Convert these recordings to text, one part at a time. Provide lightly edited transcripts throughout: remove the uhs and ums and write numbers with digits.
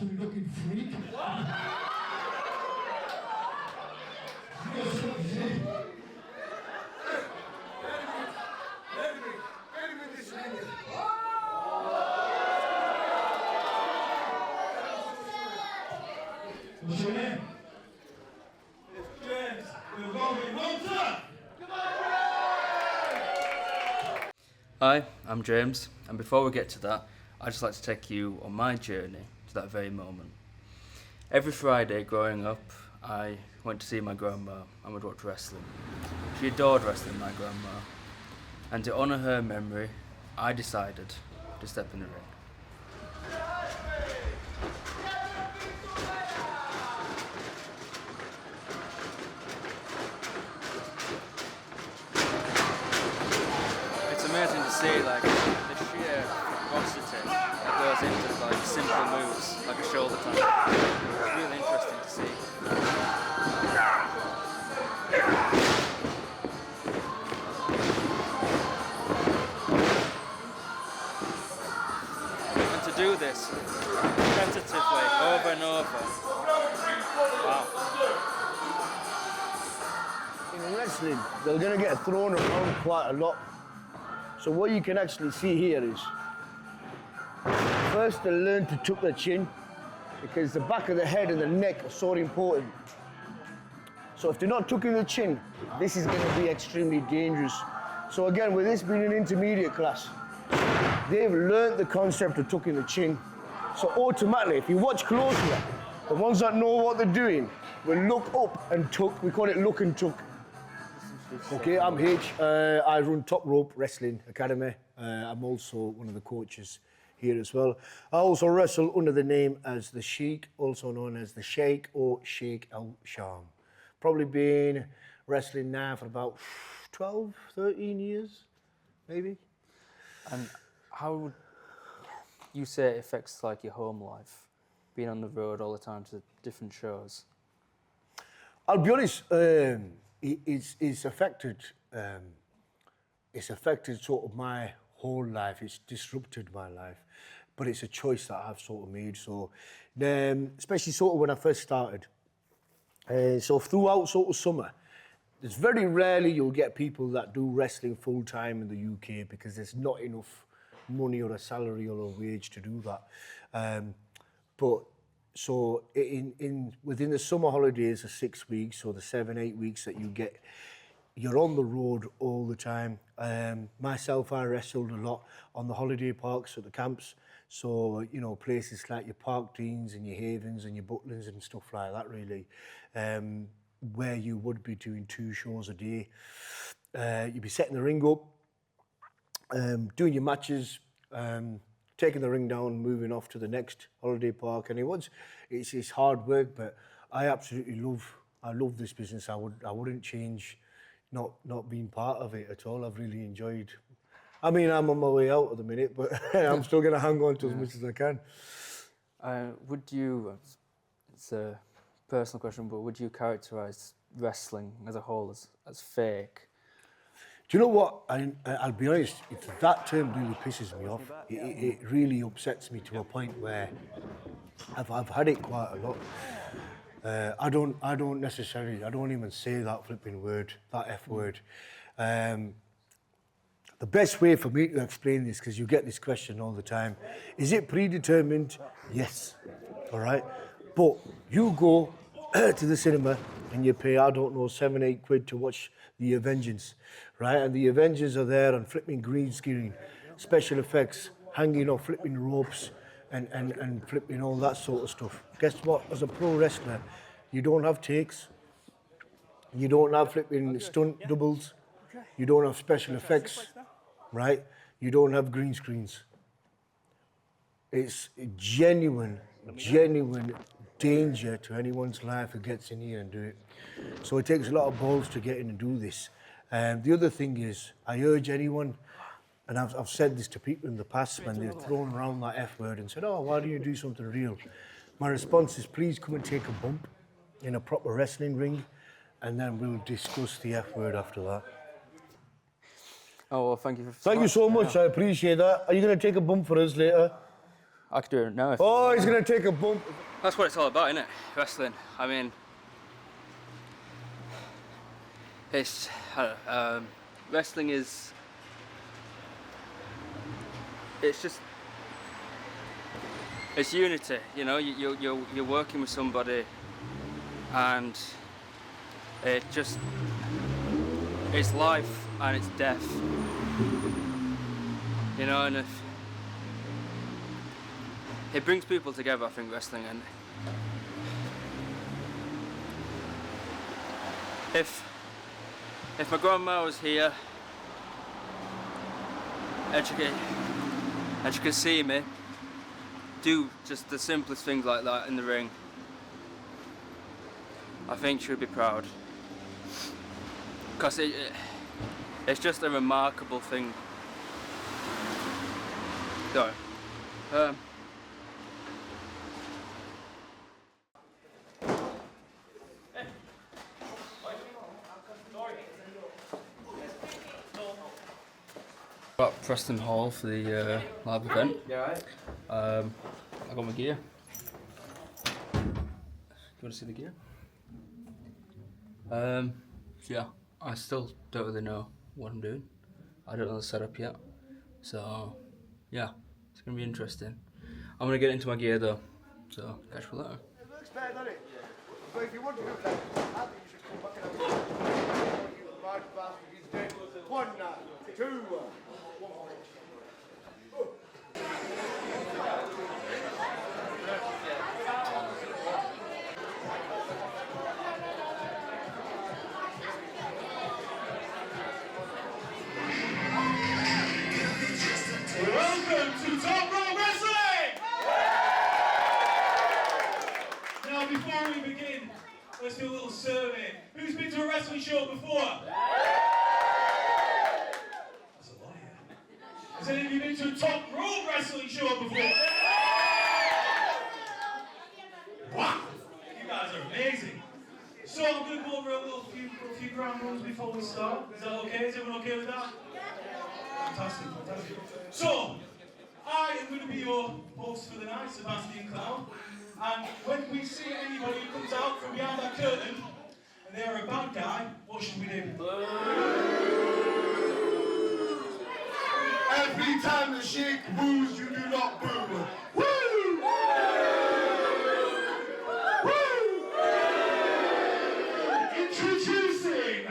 looking freak. What's your name? It's James. We're going Hunter. Hi, I'm James, and before we get to that, I'd just like to take you on my journey to that very moment. Every Friday growing up, I went to see my grandma and would watch wrestling. She adored wrestling, my grandma, and to honour her memory, I decided to step in the ring. It's amazing to see like the sheer ferocity that goes into like simple moves, like a shoulder tap. It's really interesting to see. And to do this repetitively over and over. Wow. In wrestling, they're going to get thrown around quite a lot. So what you can actually see here is, first they learn to tuck their chin, because the back of the head and the neck are so important. So if they're not tucking the chin, this is going to be extremely dangerous. So again, with this being an intermediate class, they've learned the concept of tucking the chin. So automatically, if you watch closely, the ones that know what they're doing will look up and tuck. We call it look and tuck. Okay, I'm H. I run Top Rope Wrestling Academy. I'm also one of the coaches here as well. I also wrestle under the name as the Sheikh, also known as the Sheikh or Sheikh Al-Sham. Probably been wrestling now for about 12, 13 years, maybe. And how would you say it affects like your home life, being on the road all the time to different shows? I'll be honest, it's affected. It's affected sort of my whole life. It's disrupted my life, but it's a choice that I've sort of made. So, especially sort of when I first started. So throughout sort of summer, there's very rarely you'll get people that do wrestling full time in the UK because there's not enough money or a salary or a wage to do that. But so within the summer holidays of 6 weeks or the 7-8 weeks that you get, you're on the road all the time. Myself, I wrestled a lot on the holiday parks at the camps. So, you know, places like your Parkdeans and your Havens and your Butlins and stuff like that, really, where you would be doing 2 shows a day. You'd be setting the ring up, doing your matches, taking the ring down, moving off to the next holiday park. And it's hard work, but I absolutely love this business. I wouldn't change not being part of it at all. I've really enjoyed. I mean, I'm on my way out at the minute, but I'm still going to hang on to as much as I can. Would you, it's a personal question, but would you characterise wrestling as a whole as fake? Do you know what? I'll be honest, that term really pisses me off. It really upsets me to a point where I've had it quite a lot. I don't even say that flipping word, that F word. The best way for me to explain this, because you get this question all the time, is it predetermined? Yes, all right? But you go to the cinema and you pay, I don't know, 7-8 quid to watch the Avengers, right? And the Avengers are there on flipping green screen, special effects, hanging off flipping ropes and flipping all that sort of stuff. Guess what? As a pro wrestler, you don't have takes, you don't have flipping stunt doubles, you don't have special effects, right? You don't have green screens. It's genuine danger to anyone's life who gets in here and do it. So it takes a lot of balls to get in and do this. The other thing is, I urge anyone, and I've said this to people in the past when they've thrown around that F word and said, oh, why don't you do something real? My response is, please come and take a bump in a proper wrestling ring, and then we'll discuss the F word after that. Oh, well, thank you. Thank you so much. I appreciate that. Are you going to take a bump for us later? I could do it now. Oh, he's gonna take a bump. That's what it's all about, isn't it? Wrestling. I mean, it's wrestling is. It's just. It's unity. You know, you're working with somebody, and it just. It's life and it's death. You know, and if it brings people together, I think, wrestling. And if my grandma was here and she could see me do just the simplest things like that in the ring, I think she would be proud. Because it's just a remarkable thing. Sorry. At Preston Hall for the live event. I got my gear. Do you want to see the gear? So yeah, I still don't really know what I'm doing. I don't know the setup yet. So yeah, it's gonna be interesting. I'm gonna get into my gear though. So catch you later. It looks bad, doesn't it? But if you want to do that, I think you should come back and have you large bastard, he's dead. 1, 2, 1. Welcome to Top Rope Wrestling! Now, before we begin, let's do a little survey. Who's been to a wrestling show before? That's a liar. Has any of you been to a Top Rope Wrestling show before? Wow! You guys are amazing. So I'm going to go over a few ground rules before we start. Is that okay? Is everyone okay with that? Fantastic, fantastic. So, I am going to be your host for the night, Sebastian Clown. And when we see anybody who comes out from behind that curtain, and they are a bad guy, what should we do? Every time the Sheik boos, you do not boo. Woo! Introducing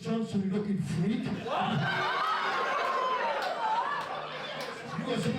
Johnson looking freak. You got some